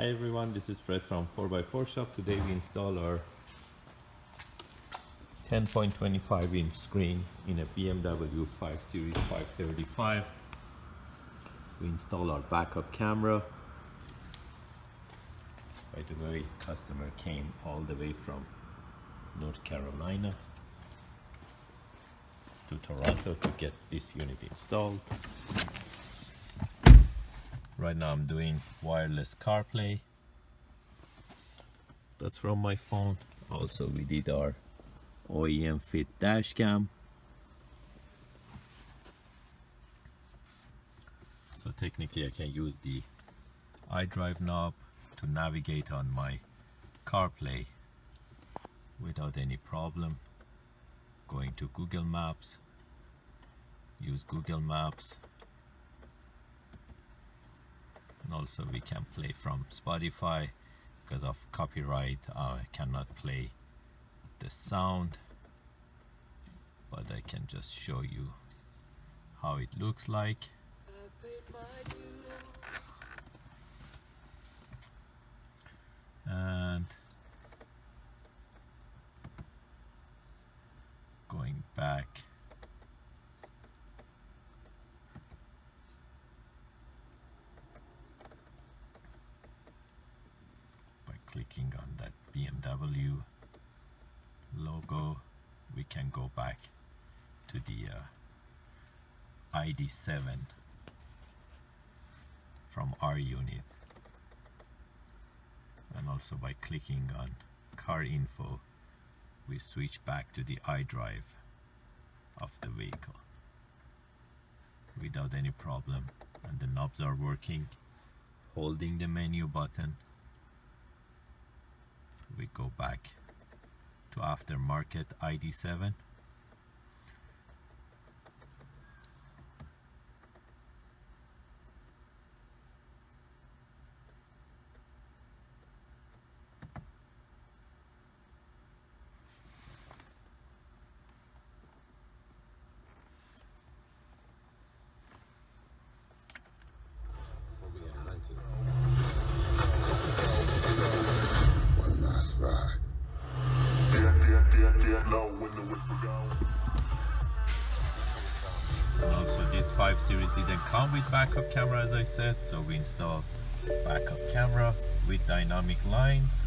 Hi everyone, this is Fred from 4x4 Shop. Today we install our 10.25 inch screen in a BMW 5 Series 535. We install our backup camera. By the way, customer came all the way from North Carolina to Toronto to get this unit installed. Right now I'm doing wireless CarPlay. That's from my phone. Also we did our OEM fit dash cam. So technically I can use the iDrive knob to navigate on my CarPlay without any problem. Going to Google Maps, use Google Maps. And also we can play from Spotify. Because of copyright, I cannot play the sound, but I can just show you how it looks like. And going back, clicking on that BMW logo, we can go back to the ID7 from our unit, and also by clicking on car info we switch back to the iDrive of the vehicle without any problem, and the knobs are working. Holding the menu button, we go back to aftermarket ID7. One last ride. And also this 5 Series didn't come with backup camera, as I said, so we installed backup camera with dynamic lines.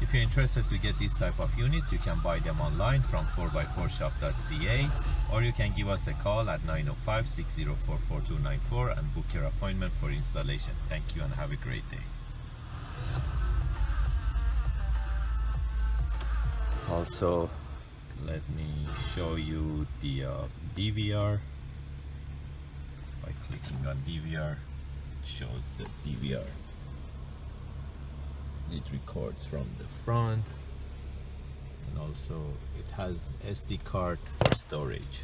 If you're interested to get these type of units, you can buy them online from 4x4shop.ca, or you can give us a call at 905-604-4294 and book your appointment for installation. Thank you and have a great day. Also, let me show you the DVR. By clicking on DVR, it shows the DVR. It records from the front, and also it has SD card for storage.